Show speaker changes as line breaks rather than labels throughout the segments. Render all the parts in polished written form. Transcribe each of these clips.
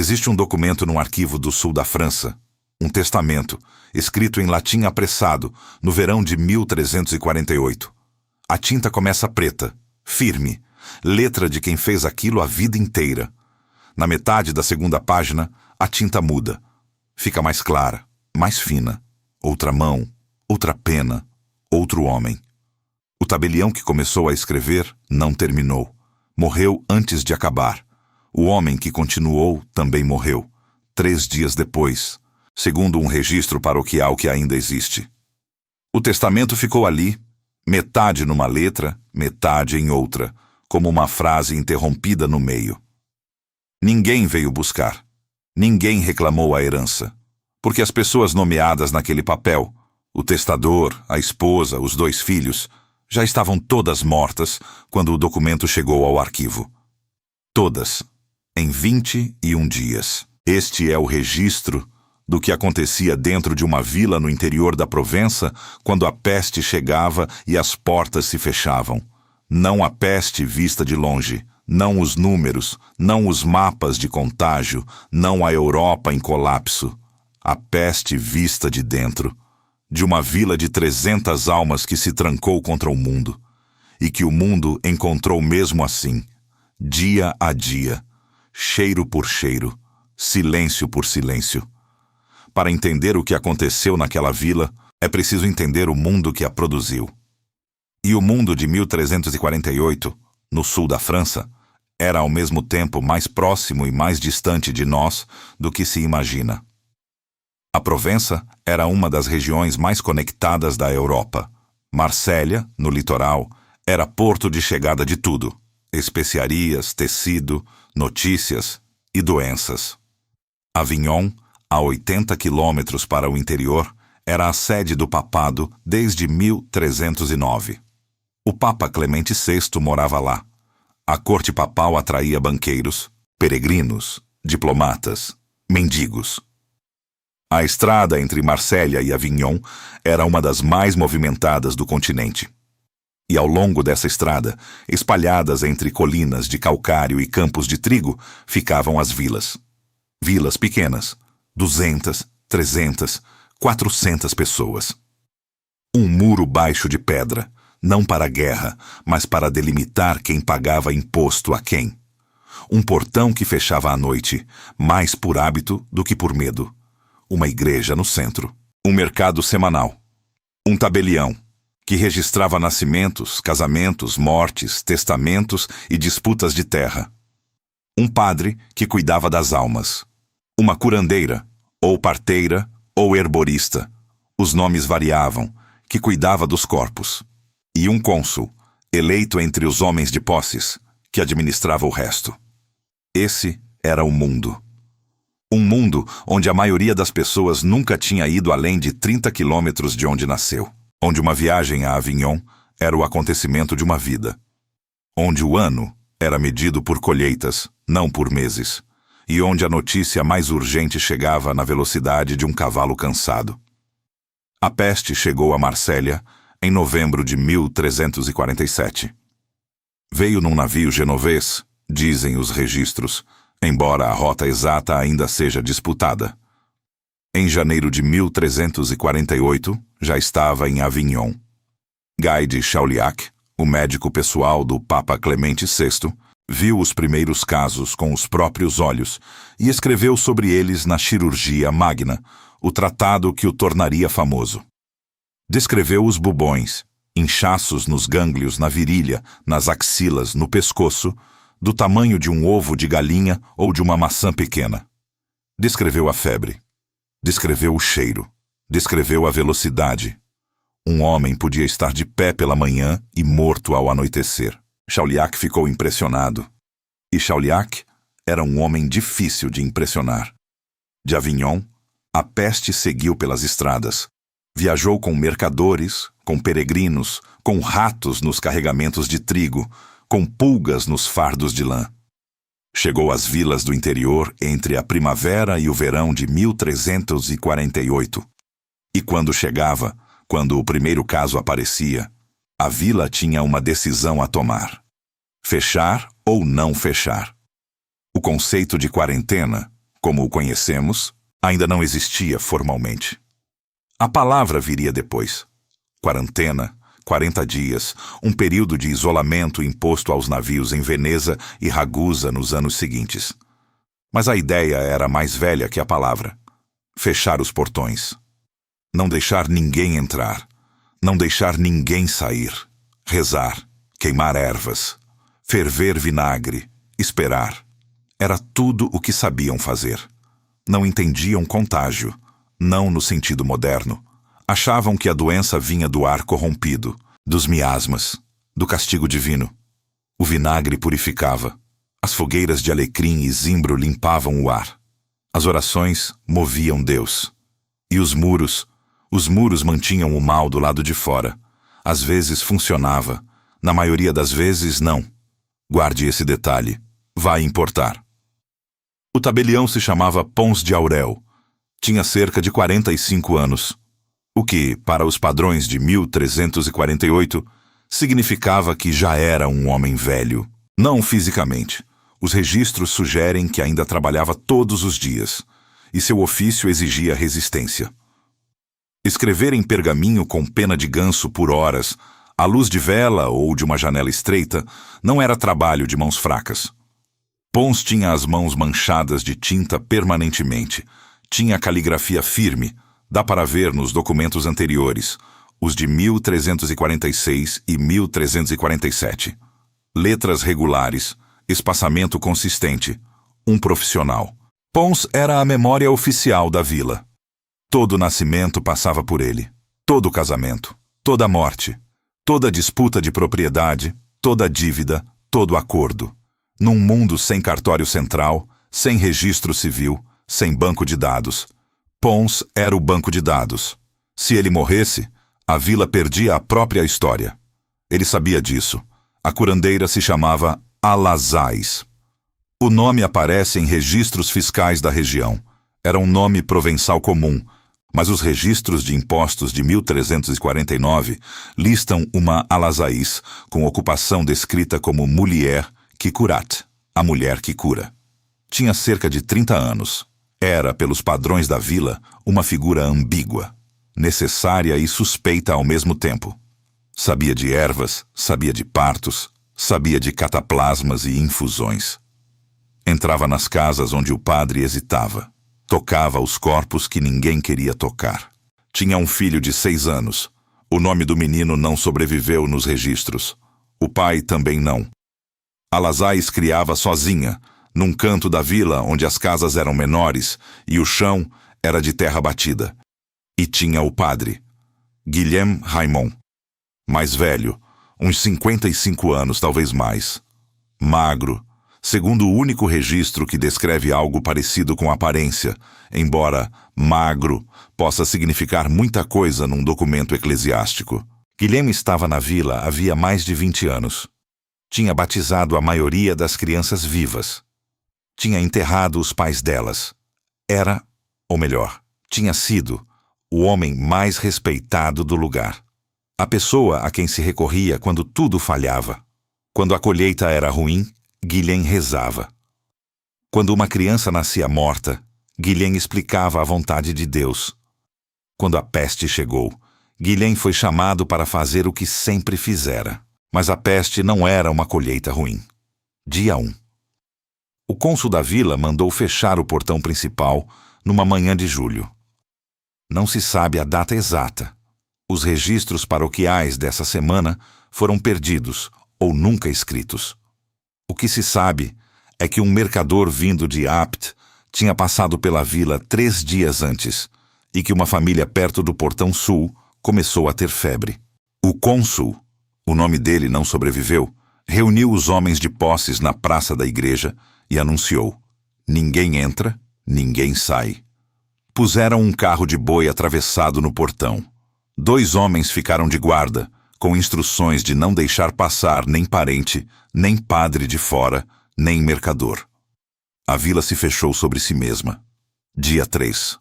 Existe um documento num arquivo do sul da França, um testamento, escrito em latim apressado, no verão de 1348. A tinta começa preta, firme, letra de quem fez aquilo a vida inteira. Na metade da segunda página, a tinta muda. Fica mais clara, mais fina. Outra mão, outra pena, outro homem. O tabelião que começou a escrever não terminou. Morreu antes de acabar. O homem que continuou também morreu, 3 dias depois, segundo um registro paroquial que ainda existe. O testamento ficou ali, metade numa letra, metade em outra, como uma frase interrompida no meio. Ninguém veio buscar. Ninguém reclamou a herança, porque as pessoas nomeadas naquele papel, o testador, a esposa, os 2 filhos, já estavam todas mortas quando o documento chegou ao arquivo. Todas, em 21 dias. Este é o registro do que acontecia dentro de uma vila no interior da Provença quando a peste chegava e as portas se fechavam. Não a peste vista de longe, não os números, não os mapas de contágio, não a Europa em colapso. A peste vista de dentro, de uma vila de 300 almas que se trancou contra o mundo, e que o mundo encontrou mesmo assim, dia a dia, cheiro por cheiro, silêncio por silêncio. Para entender o que aconteceu naquela vila, é preciso entender o mundo que a produziu. E o mundo de 1348, no sul da França, era ao mesmo tempo mais próximo e mais distante de nós do que se imagina. A Provença era uma das regiões mais conectadas da Europa. Marsella, no litoral, era porto de chegada de tudo: especiarias, tecido, notícias e doenças. Avignon, a 80 quilômetros para o interior, era a sede do papado desde 1309. O Papa Clemente VI morava lá. A corte papal atraía banqueiros, peregrinos, diplomatas, mendigos. A estrada entre Marsella e Avignon era uma das mais movimentadas do continente. E ao longo dessa estrada, espalhadas entre colinas de calcário e campos de trigo, ficavam as vilas. Vilas pequenas, 200, 300, 400 pessoas. Um muro baixo de pedra, não para a guerra, mas para delimitar quem pagava imposto a quem. Um portão que fechava à noite, mais por hábito do que por medo. Uma igreja no centro. Um mercado semanal. Um tabelião, que registrava nascimentos, casamentos, mortes, testamentos e disputas de terra. Um padre que cuidava das almas. Uma curandeira, ou parteira, ou herborista. Os nomes variavam, que cuidava dos corpos. E um cônsul, eleito entre os homens de posses, que administrava o resto. Esse era o mundo. Um mundo onde a maioria das pessoas nunca tinha ido além de 30 quilômetros de onde nasceu. Onde uma viagem a Avignon era o acontecimento de uma vida. Onde o ano era medido por colheitas, não por meses. E onde a notícia mais urgente chegava na velocidade de um cavalo cansado. A peste chegou a Marsella em novembro de 1347. Veio num navio genovês, dizem os registros, embora a rota exata ainda seja disputada. Em janeiro de 1348, já estava em Avignon. Guy de Chauliac, o médico pessoal do Papa Clemente VI, viu os primeiros casos com os próprios olhos e escreveu sobre eles na Chirurgia Magna, o tratado que o tornaria famoso. Descreveu os bubões, inchaços nos gânglios na virilha, nas axilas, no pescoço, do tamanho de um ovo de galinha ou de uma maçã pequena. Descreveu a febre. Descreveu o cheiro. Descreveu a velocidade. Um homem podia estar de pé pela manhã e morto ao anoitecer. Chauliac ficou impressionado. E Chauliac era um homem difícil de impressionar. De Avignon, a peste seguiu pelas estradas. Viajou com mercadores, com peregrinos, com ratos nos carregamentos de trigo, com pulgas nos fardos de lã. Chegou às vilas do interior entre a primavera e o verão de 1348. E quando chegava, quando o primeiro caso aparecia, a vila tinha uma decisão a tomar: fechar ou não fechar. O conceito de quarentena, como o conhecemos, ainda não existia formalmente. A palavra viria depois. Quarentena, 40 dias, um período de isolamento imposto aos navios em Veneza e Ragusa nos anos seguintes. Mas a ideia era mais velha que a palavra. Fechar os portões. Não deixar ninguém entrar. Não deixar ninguém sair. Rezar. Queimar ervas. Ferver vinagre. Esperar. Era tudo o que sabiam fazer. Não entendiam contágio. Não no sentido moderno. Achavam que a doença vinha do ar corrompido, dos miasmas, do castigo divino. O vinagre purificava. As fogueiras de alecrim e zimbro limpavam o ar. As orações moviam Deus. E os muros mantinham o mal do lado de fora. Às vezes funcionava, na maioria das vezes não. Guarde esse detalhe. Vai importar. O tabelião se chamava Pons de Aurel. Tinha cerca de 45 anos. O que, para os padrões de 1348, significava que já era um homem velho. Não fisicamente. Os registros sugerem que ainda trabalhava todos os dias, e seu ofício exigia resistência. Escrever em pergaminho com pena de ganso por horas, à luz de vela ou de uma janela estreita, não era trabalho de mãos fracas. Pons tinha as mãos manchadas de tinta permanentemente. Tinha caligrafia firme, dá para ver nos documentos anteriores, os de 1346 e 1347. Letras regulares, espaçamento consistente, um profissional. Pons era a memória oficial da vila. Todo nascimento passava por ele, todo casamento, toda morte, toda disputa de propriedade, toda dívida, todo acordo. Num mundo sem cartório central, sem registro civil, sem banco de dados. Pons era o banco de dados. Se ele morresse, a vila perdia a própria história. Ele sabia disso. A curandeira se chamava Alazais. O nome aparece em registros fiscais da região. Era um nome provençal comum, mas os registros de impostos de 1349 listam uma Alazais com ocupação descrita como mulher que curat, a mulher que cura. Tinha cerca de 30 anos. Era, pelos padrões da vila, uma figura ambígua, necessária e suspeita ao mesmo tempo. Sabia de ervas, sabia de partos, sabia de cataplasmas e infusões. Entrava nas casas onde o padre hesitava. Tocava os corpos que ninguém queria tocar. Tinha um filho de 6 anos. O nome do menino não sobreviveu nos registros. O pai também não. Alazais criava sozinha, num canto da vila onde as casas eram menores e o chão era de terra batida. E tinha o padre, Guilhem Raimond. Mais velho, uns 55 anos, talvez mais. Magro, segundo o único registro que descreve algo parecido com aparência, embora magro possa significar muita coisa num documento eclesiástico. Guilhem estava na vila havia mais de 20 anos. Tinha batizado a maioria das crianças vivas. Tinha enterrado os pais delas. Era, ou melhor, tinha sido, o homem mais respeitado do lugar. A pessoa a quem se recorria quando tudo falhava. Quando a colheita era ruim, Guilhem rezava. Quando uma criança nascia morta, Guilhem explicava a vontade de Deus. Quando a peste chegou, Guilhem foi chamado para fazer o que sempre fizera. Mas a peste não era uma colheita ruim. Dia 1. O cônsul da vila mandou fechar o portão principal numa manhã de julho. Não se sabe a data exata. Os registros paroquiais dessa semana foram perdidos ou nunca escritos. O que se sabe é que um mercador vindo de Apt tinha passado pela vila 3 dias antes e que uma família perto do portão sul começou a ter febre. O cônsul, o nome dele não sobreviveu, reuniu os homens de posses na praça da igreja e anunciou: ninguém entra, ninguém sai. Puseram um carro de boi atravessado no portão. 2 homens ficaram de guarda, com instruções de não deixar passar nem parente, nem padre de fora, nem mercador. A vila se fechou sobre si mesma. Dia 3.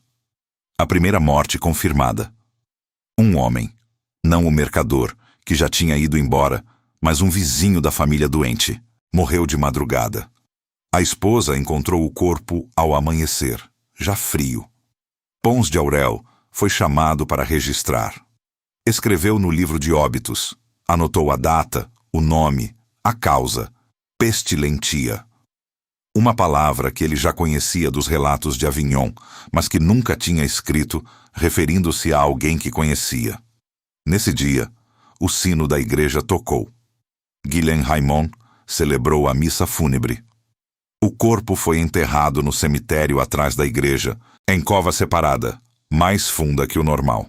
A primeira morte confirmada. Um homem, não o mercador, que já tinha ido embora, mas um vizinho da família doente, morreu de madrugada. A esposa encontrou o corpo ao amanhecer, já frio. Pons de Aurel foi chamado para registrar. Escreveu no livro de óbitos, anotou a data, o nome, a causa, pestilentia. Uma palavra que ele já conhecia dos relatos de Avignon, mas que nunca tinha escrito, referindo-se a alguém que conhecia. Nesse dia, o sino da igreja tocou. Guilhem Raimond celebrou a missa fúnebre. O corpo foi enterrado no cemitério atrás da igreja, em cova separada, mais funda que o normal.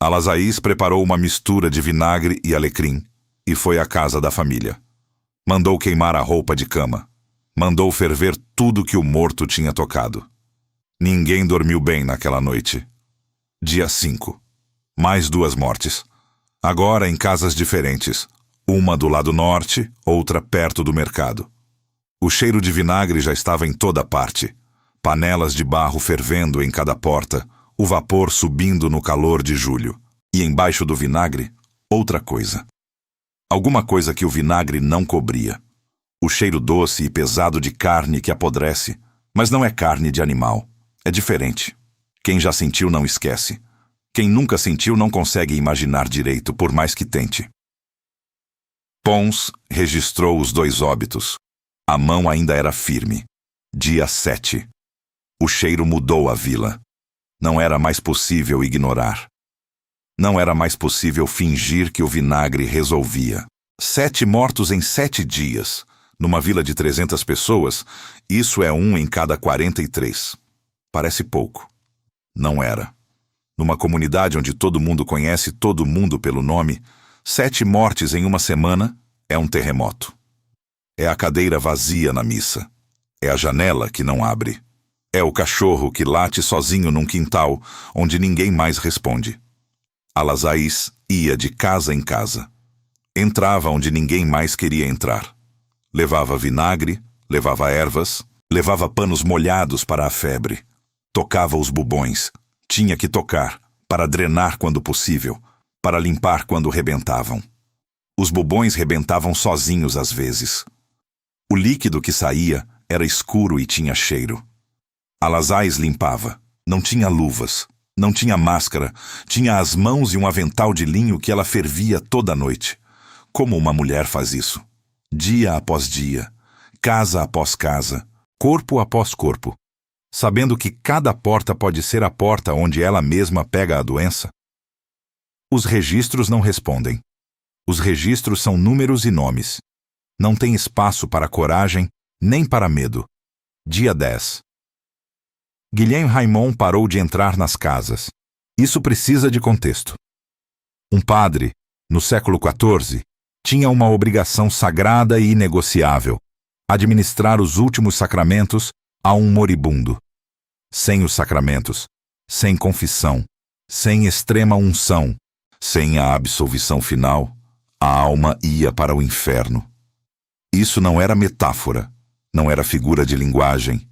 Alazaís preparou uma mistura de vinagre e alecrim e foi à casa da família. Mandou queimar a roupa de cama. Mandou ferver tudo que o morto tinha tocado. Ninguém dormiu bem naquela noite. Dia 5. Mais 2 mortes. Agora em casas diferentes. Uma do lado norte, outra perto do mercado. O cheiro de vinagre já estava em toda parte. Panelas de barro fervendo em cada porta, o vapor subindo no calor de julho. E embaixo do vinagre, outra coisa. Alguma coisa que o vinagre não cobria. O cheiro doce e pesado de carne que apodrece, mas não é carne de animal. É diferente. Quem já sentiu não esquece. Quem nunca sentiu não consegue imaginar direito, por mais que tente. Pons registrou os 2 óbitos. A mão ainda era firme. Dia 7. O cheiro mudou a vila. Não era mais possível ignorar. Não era mais possível fingir que o vinagre resolvia. 7 mortos em 7 dias. Numa vila de 300 pessoas, isso é 1 em cada 43. Parece pouco. Não era. Numa comunidade onde todo mundo conhece todo mundo pelo nome, 7 mortes em uma semana é um terremoto. É a cadeira vazia na missa. É a janela que não abre. É o cachorro que late sozinho num quintal onde ninguém mais responde. Alazaís ia de casa em casa. Entrava onde ninguém mais queria entrar. Levava vinagre, levava ervas, levava panos molhados para a febre. Tocava os bubões. Tinha que tocar, para drenar quando possível, para limpar quando rebentavam. Os bubões rebentavam sozinhos às vezes. O líquido que saía era escuro e tinha cheiro. Alazaís limpava. Não tinha luvas, não tinha máscara, tinha as mãos e um avental de linho que ela fervia toda noite. Como uma mulher faz isso? Dia após dia, casa após casa, corpo após corpo, sabendo que cada porta pode ser a porta onde ela mesma pega a doença? Os registros não respondem. Os registros são números e nomes. Não tem espaço para coragem, nem para medo. Dia 10. Guilhem Raimond parou de entrar nas casas. Isso precisa de contexto. Um padre, no século XIV, tinha uma obrigação sagrada e inegociável: administrar os últimos sacramentos a um moribundo. Sem os sacramentos, sem confissão, sem extrema unção, sem a absolvição final, a alma ia para o inferno. Isso não era metáfora, não era figura de linguagem.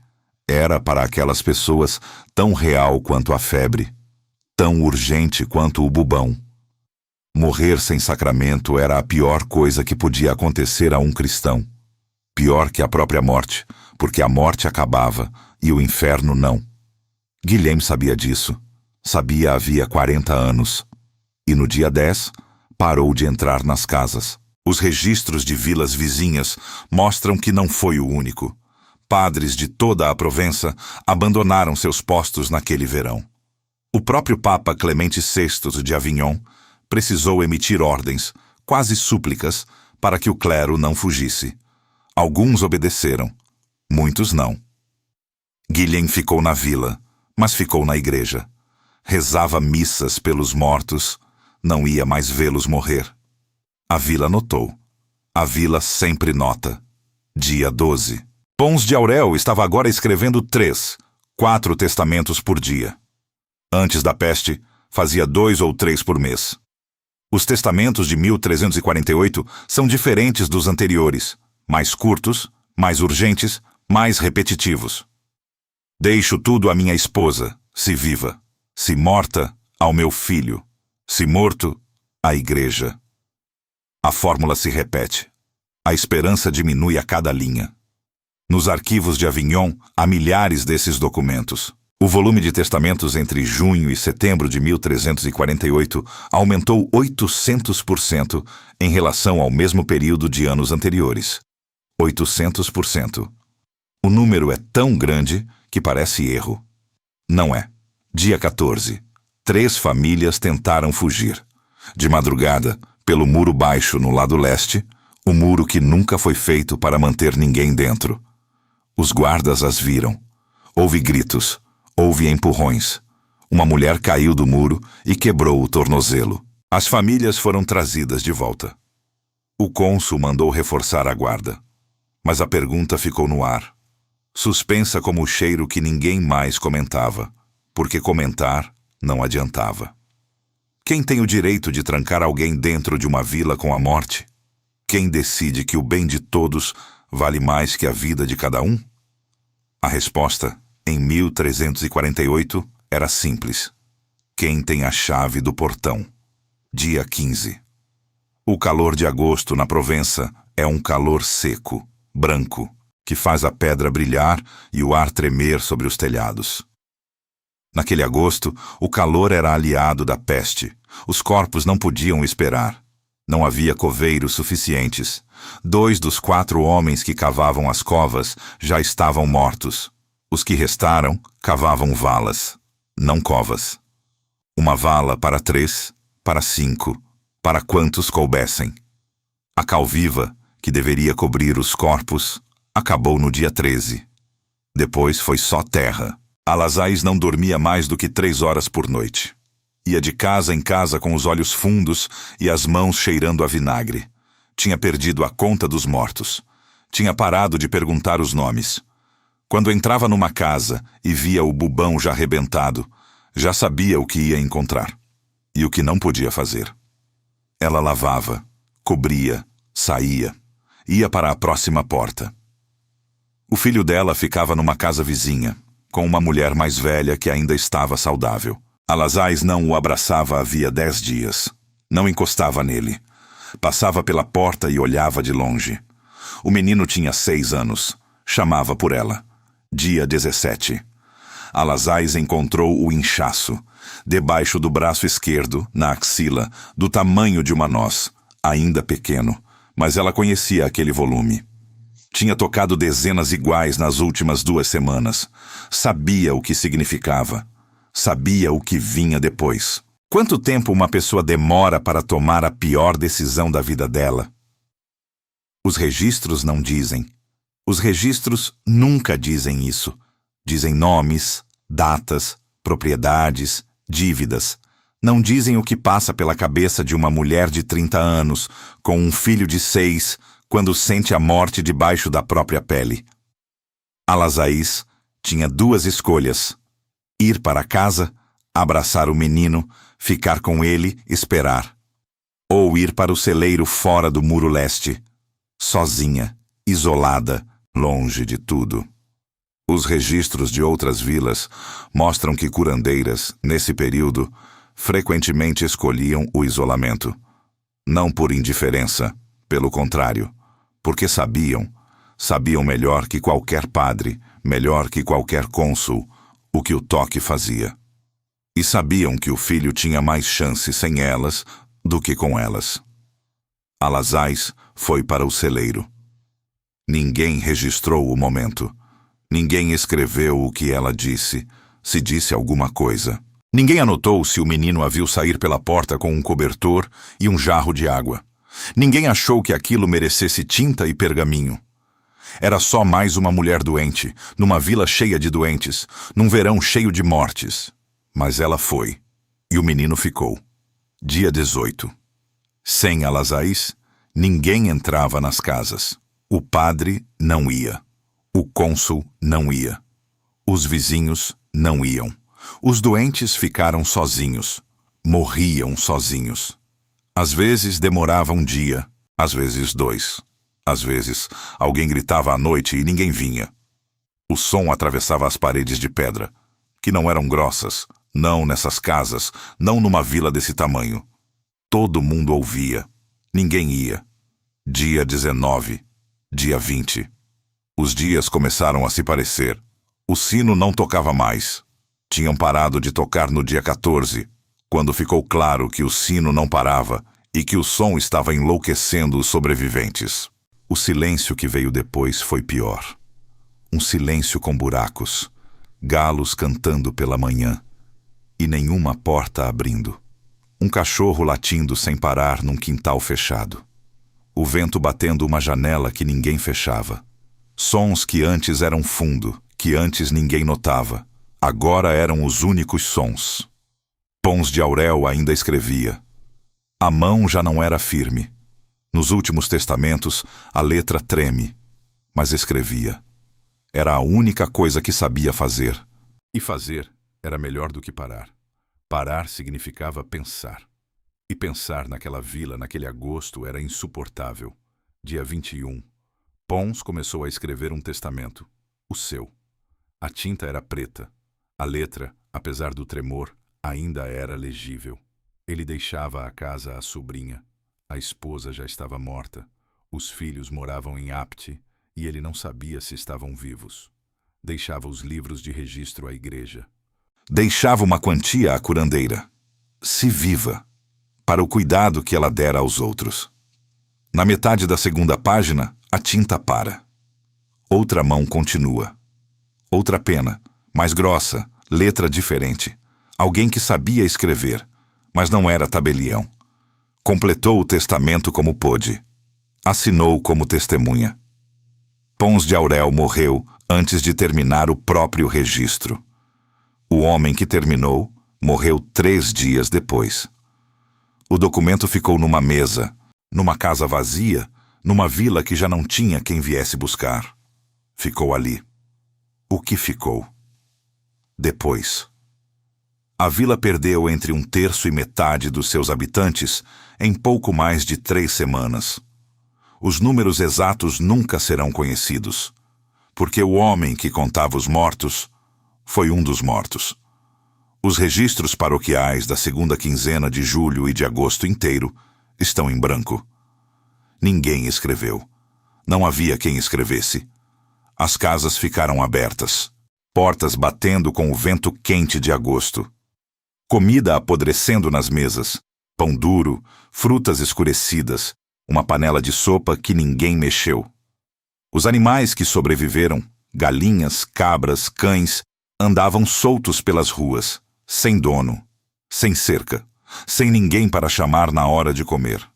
Era para aquelas pessoas tão real quanto a febre, tão urgente quanto o bubão. Morrer sem sacramento era a pior coisa que podia acontecer a um cristão. Pior que a própria morte, porque a morte acabava e o inferno não. Guilhem sabia disso. Sabia havia 40 anos. E no dia 10, parou de entrar nas casas. Os registros de vilas vizinhas mostram que não foi o único. Padres de toda a Provença abandonaram seus postos naquele verão. O próprio Papa Clemente VI de Avignon precisou emitir ordens, quase súplicas, para que o clero não fugisse. Alguns obedeceram, muitos não. Guilhem ficou na vila, mas ficou na igreja. Rezava missas pelos mortos, não ia mais vê-los morrer. A vila notou. A vila sempre nota. Dia 12. Pons de Aurel estava agora escrevendo 3, 4 testamentos por dia. Antes da peste, fazia 2 ou 3 por mês. Os testamentos de 1348 são diferentes dos anteriores, mais curtos, mais urgentes, mais repetitivos. Deixo tudo à minha esposa, se viva, se morta, ao meu filho, se morto, à igreja. A fórmula se repete. A esperança diminui a cada linha. Nos arquivos de Avignon há milhares desses documentos. O volume de testamentos entre junho e setembro de 1348 aumentou 800% em relação ao mesmo período de anos anteriores. 800%. O número é tão grande que parece erro. Não é. Dia 14. 3 famílias tentaram fugir. De madrugada, pelo muro baixo no lado leste, o muro que nunca foi feito para manter ninguém dentro. Os guardas as viram. Houve gritos. Houve empurrões. Uma mulher caiu do muro e quebrou o tornozelo. As famílias foram trazidas de volta. O cônsul mandou reforçar a guarda. Mas a pergunta ficou no ar. Suspensa como o cheiro que ninguém mais comentava, porque comentar não adiantava. Quem tem o direito de trancar alguém dentro de uma vila com a morte? Quem decide que o bem de todos vale mais que a vida de cada um? A resposta, em 1348, era simples. Quem tem a chave do portão? Dia 15. O calor de agosto na Provença é um calor seco, branco, que faz a pedra brilhar e o ar tremer sobre os telhados. Naquele agosto, o calor era aliado da peste. Os corpos não podiam esperar. Não havia coveiros suficientes. 2 dos 4 homens que cavavam as covas já estavam mortos. Os que restaram cavavam valas, não covas. Uma vala para 3, para 5, para quantos coubessem. A cal viva, que deveria cobrir os corpos, acabou no dia 13. Depois foi só terra. Alazais não dormia mais do que 3 horas por noite. Ia de casa em casa com os olhos fundos e as mãos cheirando a vinagre. Tinha perdido a conta dos mortos. Tinha parado de perguntar os nomes. Quando entrava numa casa e via o bubão já arrebentado, já sabia o que ia encontrar e o que não podia fazer. Ela lavava, cobria, saía, ia para a próxima porta. O filho dela ficava numa casa vizinha, com uma mulher mais velha que ainda estava saudável. Alazais não o abraçava havia 10 dias. Não encostava nele. Passava pela porta e olhava de longe. O menino tinha 6 anos. Chamava por ela. Dia 17. Alazais encontrou o inchaço, debaixo do braço esquerdo, na axila, do tamanho de uma noz, ainda pequeno, mas ela conhecia aquele volume. Tinha tocado dezenas iguais nas últimas 2 semanas. Sabia o que significava. Sabia o que vinha depois. Quanto tempo uma pessoa demora para tomar a pior decisão da vida dela? Os registros não dizem. Os registros nunca dizem isso. Dizem nomes, datas, propriedades, dívidas. Não dizem o que passa pela cabeça de uma mulher de 30 anos, com um filho de 6, quando sente a morte debaixo da própria pele. Alazais tinha 2 escolhas: ir para casa, abraçar o menino, ficar com ele, esperar. Ou ir para o celeiro fora do muro leste, sozinha, isolada, longe de tudo. Os registros de outras vilas mostram que curandeiras, nesse período, frequentemente escolhiam o isolamento. Não por indiferença, pelo contrário, porque sabiam melhor que qualquer padre, melhor que qualquer cônsul, o que o toque fazia. E sabiam que o filho tinha mais chance sem elas do que com elas. Alazais foi para o celeiro. Ninguém registrou o momento. Ninguém escreveu o que ela disse, se disse alguma coisa. Ninguém anotou se o menino a viu sair pela porta com um cobertor e um jarro de água. Ninguém achou que aquilo merecesse tinta e pergaminho. Era só mais uma mulher doente, numa vila cheia de doentes, num verão cheio de mortes. Mas ela foi, e o menino ficou. Dia 18. Sem Alazais, ninguém entrava nas casas. O padre não ia. O cônsul não ia. Os vizinhos não iam. Os doentes ficaram sozinhos. Morriam sozinhos. Às vezes demorava um dia, às vezes 2. Às vezes, alguém gritava à noite e ninguém vinha. O som atravessava as paredes de pedra, que não eram grossas, não nessas casas, não numa vila desse tamanho. Todo mundo ouvia. Ninguém ia. Dia 19. Dia 20. Os dias começaram a se parecer. O sino não tocava mais. Tinham parado de tocar no dia 14, quando ficou claro que o sino não parava e que o som estava enlouquecendo os sobreviventes. O silêncio que veio depois foi pior. Um silêncio com buracos, galos cantando pela manhã e nenhuma porta abrindo. Um cachorro latindo sem parar num quintal fechado. O vento batendo uma janela que ninguém fechava. Sons que antes eram fundo, que antes ninguém notava. Agora eram os únicos sons. Pons de Aurel ainda escrevia. A mão já não era firme. Nos últimos testamentos, a letra treme. Mas escrevia. Era a única coisa que sabia fazer. E fazer era melhor do que parar. Parar significava pensar. E pensar naquela vila, naquele agosto, era insuportável. Dia 21. Pons começou a escrever um testamento. O seu. A tinta era preta. A letra, apesar do tremor, ainda era legível. Ele deixava a casa à sobrinha. A esposa já estava morta. Os filhos moravam em Apte e ele não sabia se estavam vivos. Deixava os livros de registro à igreja. Deixava uma quantia à curandeira. Se viva, para o cuidado que ela dera aos outros. Na metade da segunda página, a tinta para. Outra mão continua. Outra pena, mais grossa, letra diferente. Alguém que sabia escrever, mas não era tabelião. Completou o testamento como pôde. Assinou como testemunha. Pons de Aurel morreu antes de terminar o próprio registro. O homem que terminou morreu 3 dias depois. O documento ficou numa mesa, numa casa vazia, numa vila que já não tinha quem viesse buscar. Ficou ali. O que ficou? Depois. A vila perdeu entre 1/3 e metade dos seus habitantes em pouco mais de 3 semanas. Os números exatos nunca serão conhecidos, porque o homem que contava os mortos foi um dos mortos. Os registros paroquiais da segunda quinzena de julho e de agosto inteiro estão em branco. Ninguém escreveu. Não havia quem escrevesse. As casas ficaram abertas, portas batendo com o vento quente de agosto. Comida apodrecendo nas mesas, pão duro, frutas escurecidas, uma panela de sopa que ninguém mexeu. Os animais que sobreviveram, galinhas, cabras, cães, andavam soltos pelas ruas, sem dono, sem cerca, sem ninguém para chamar na hora de comer.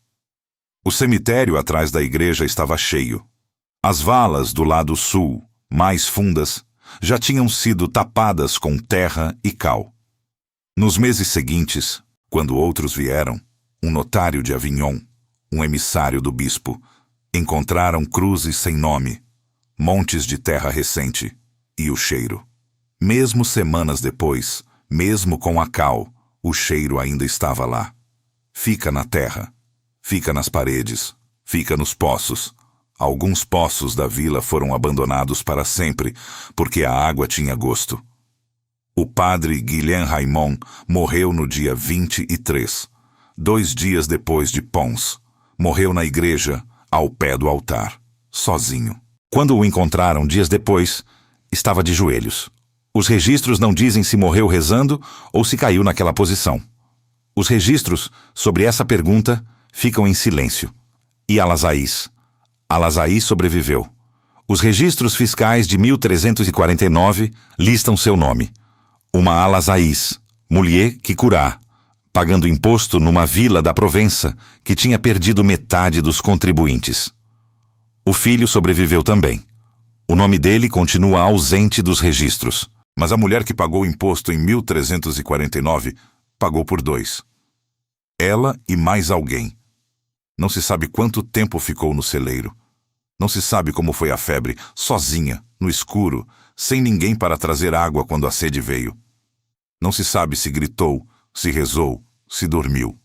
O cemitério atrás da igreja estava cheio. As valas do lado sul, mais fundas, já tinham sido tapadas com terra e cal. Nos meses seguintes, quando outros vieram, um notário de Avignon, um emissário do bispo, encontraram cruzes sem nome, montes de terra recente e o cheiro. Mesmo semanas depois, mesmo com a cal, o cheiro ainda estava lá. Fica na terra, fica nas paredes, fica nos poços. Alguns poços da vila foram abandonados para sempre, porque a água tinha gosto. O padre Guilhem Raimond morreu no dia 23, 2 dias depois de Pons. Morreu na igreja, ao pé do altar, sozinho. Quando o encontraram dias depois, estava de joelhos. Os registros não dizem se morreu rezando ou se caiu naquela posição. Os registros sobre essa pergunta ficam em silêncio. E Alazaís? Alazaís sobreviveu. Os registros fiscais de 1349 listam seu nome. Uma Alazaís, mulher que curá, pagando imposto numa vila da Provença que tinha perdido metade dos contribuintes. O filho sobreviveu também. O nome dele continua ausente dos registros, mas a mulher que pagou imposto em 1349 pagou por 2. Ela e mais alguém. Não se sabe quanto tempo ficou no celeiro. Não se sabe como foi a febre, sozinha, no escuro, sem ninguém para trazer água quando a sede veio. Não se sabe se gritou, se rezou, se dormiu.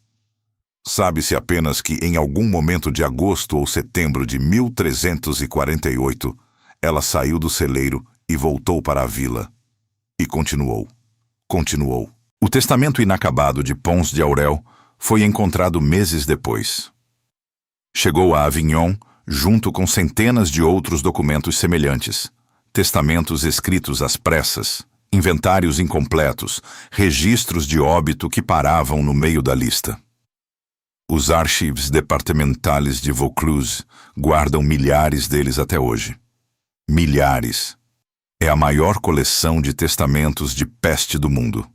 Sabe-se apenas que em algum momento de agosto ou setembro de 1348, ela saiu do celeiro e voltou para a vila. E continuou. Continuou. O testamento inacabado de Pons de Aurel foi encontrado meses depois. Chegou a Avignon junto com centenas de outros documentos semelhantes. Testamentos escritos às pressas, inventários incompletos, registros de óbito que paravam no meio da lista. Os Archives Departementales de Vaucluse guardam milhares deles até hoje. Milhares. É a maior coleção de testamentos de peste do mundo.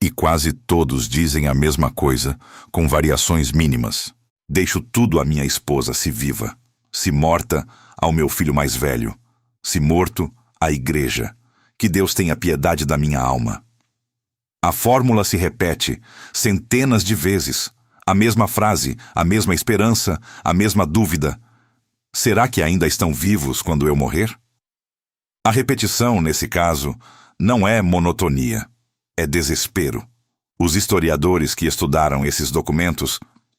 E quase todos dizem a mesma coisa, com variações mínimas. Deixo tudo à minha esposa, se viva. Se morta, ao meu filho mais velho. Se morto, à igreja. Que Deus tenha piedade da minha alma. A fórmula se repete centenas de vezes. A mesma frase, a mesma esperança, a mesma dúvida. Será que ainda estão vivos quando eu morrer? A repetição, nesse caso, não é monotonia, é desespero. Os historiadores que estudaram esses documentos,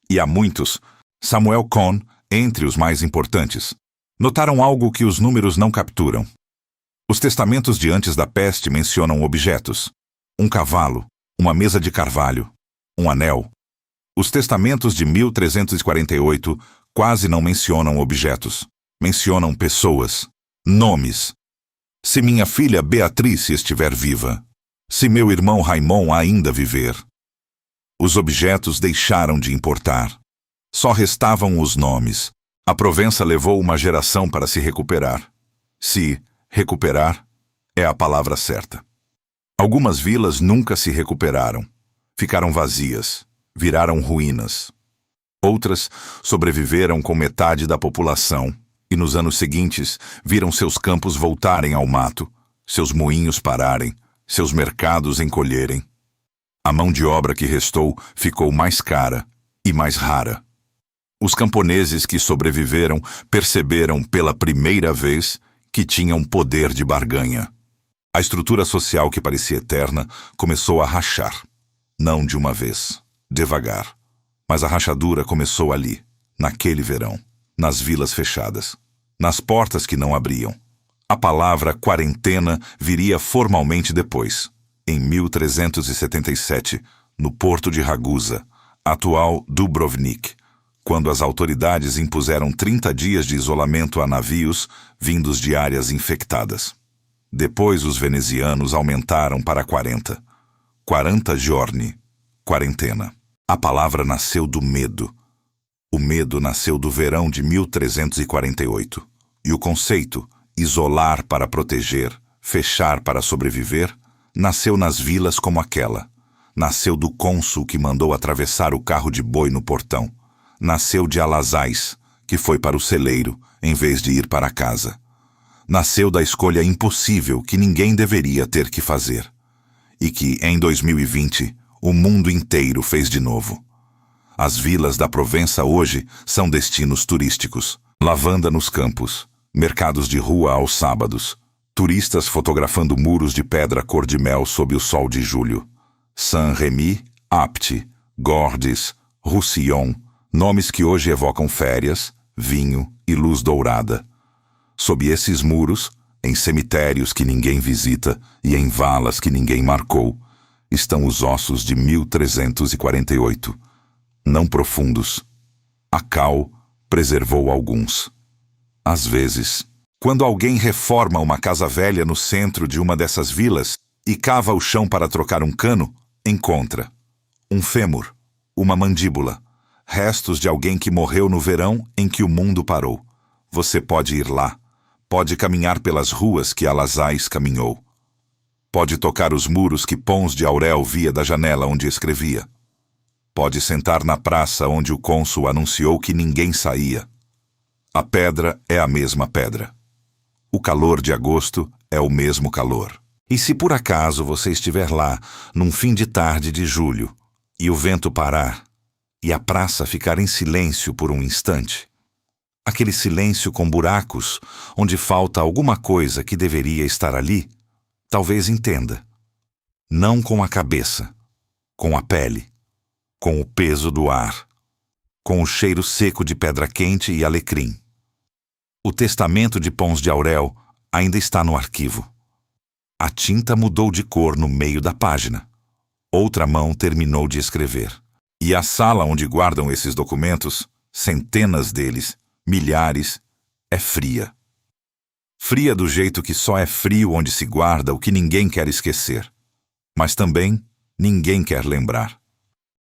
e há muitos, Samuel Cohn, entre os mais importantes, notaram algo que os números não capturam. Os testamentos de antes da peste mencionam objetos: um cavalo, uma mesa de carvalho, um anel. Os testamentos de 1348 quase não mencionam objetos. Mencionam pessoas, nomes. Se minha filha Beatriz estiver viva, se meu irmão Raimon ainda viver. Os objetos deixaram de importar. Só restavam os nomes. A Provença levou uma geração para se recuperar. Se recuperar é a palavra certa. Algumas vilas nunca se recuperaram. Ficaram vazias. Viraram ruínas. Outras sobreviveram com metade da população e nos anos seguintes viram seus campos voltarem ao mato, seus moinhos pararem, seus mercados encolherem. A mão de obra que restou ficou mais cara e mais rara. Os camponeses que sobreviveram perceberam pela primeira vez que tinham poder de barganha. A estrutura social que parecia eterna começou a rachar. Não de uma vez. Devagar. Mas a rachadura começou ali, naquele verão, nas vilas fechadas, nas portas que não abriam. A palavra quarentena viria formalmente depois, em 1377, no porto de Ragusa, atual Dubrovnik, quando as autoridades impuseram 30 dias de isolamento a navios vindos de áreas infectadas. Depois os venezianos aumentaram para 40. 40 giorni, quarentena. A palavra nasceu do medo. O medo nasceu do verão de 1348. E o conceito, isolar para proteger, fechar para sobreviver, nasceu nas vilas como aquela. Nasceu do cônsul que mandou atravessar o carro de boi no portão. Nasceu de Alazais, que foi para o celeiro, em vez de ir para casa. Nasceu da escolha impossível que ninguém deveria ter que fazer. E que, em 2020, o mundo inteiro fez de novo. As vilas da Provença hoje são destinos turísticos. Lavanda nos campos, mercados de rua aos sábados, turistas fotografando muros de pedra cor de mel sob o sol de julho. Saint-Rémy, Apte, Gordes, Roussillon, nomes que hoje evocam férias, vinho e luz dourada. Sob esses muros, em cemitérios que ninguém visita e em valas que ninguém marcou, estão os ossos de 1348, não profundos. A cal preservou alguns. Às vezes, quando alguém reforma uma casa velha no centro de uma dessas vilas e cava o chão para trocar um cano, encontra um fêmur, uma mandíbula, restos de alguém que morreu no verão em que o mundo parou. Você pode ir lá, pode caminhar pelas ruas que Alazais caminhou. Pode tocar os muros que Pons de Aurel via da janela onde escrevia. Pode sentar na praça onde o cônsul anunciou que ninguém saía. A pedra é a mesma pedra. O calor de agosto é o mesmo calor. E se por acaso você estiver lá, num fim de tarde de julho, e o vento parar, e a praça ficar em silêncio por um instante, aquele silêncio com buracos, onde falta alguma coisa que deveria estar ali, talvez entenda. Não com a cabeça, com a pele, com o peso do ar, com o cheiro seco de pedra quente e alecrim. O testamento de Pons de Aurel ainda está no arquivo. A tinta mudou de cor no meio da página. Outra mão terminou de escrever. E a sala onde guardam esses documentos, centenas deles, milhares, é fria. Fria do jeito que só é frio onde se guarda o que ninguém quer esquecer, mas também ninguém quer lembrar.